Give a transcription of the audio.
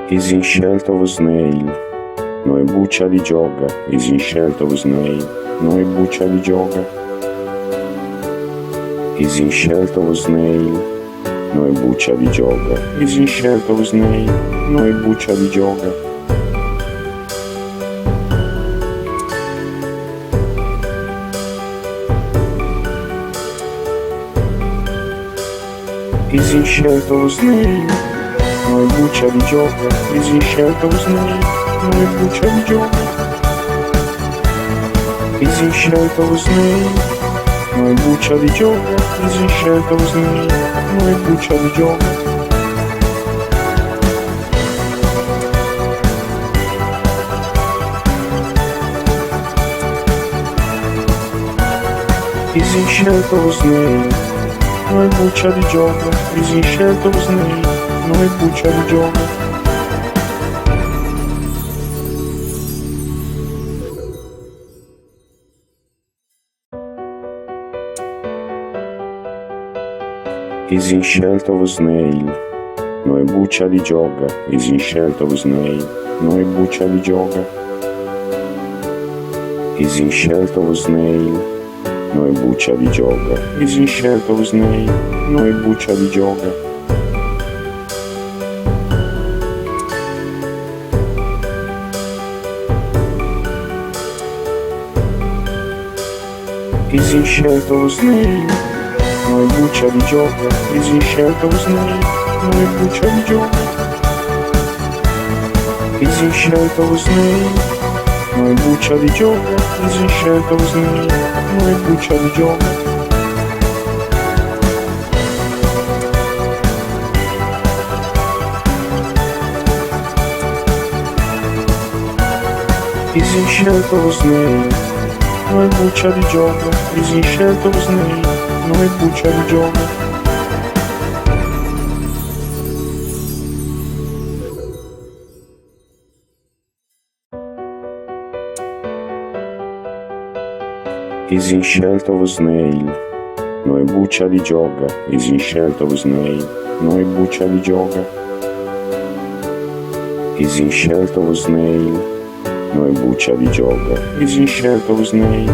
Is in scelta o snail, noi buccia di gioca, is in scelta o snail, noi buccia di gioca. Is in scelta o snail, noi buccia di gioca, is in scelta o snail, noi buccia di gioca. Is in scelta o snail, noi buccia di gioca, is in scelta o snail, noi buccia di gioca. Is in scelta o snail, noi buccia di gioca, is in scelta o snail, noi buccia di gioca. Is in scelta o snail, noi buccia di gioca, is in scelta o snail, noi buccia di gioca. Is in scelta o snail, noi buccia di gioca, is in scelta o snail, noi buccia di gioca. Is in scelta o snail, noi buccia di gioca, is in scelta o snail, noi buccia di gioca. Is in scelta o snail, noi buccia di gioca, is in scelta o snail, noi buccia di gioca. Is in scelta o snail, noi buccia di gioca, is in scelta o snail, noi buccia di gioca. Is in scelta o snail, noi buccia di gioca, is in scelta o snail, noi buccia di gioca. Is in scelta o snail, noi buccia di gioca, is in scelta o snail, noi buccia di gioca. Is in scelta o snail, noi buccia di gioca, is in scelta o snail,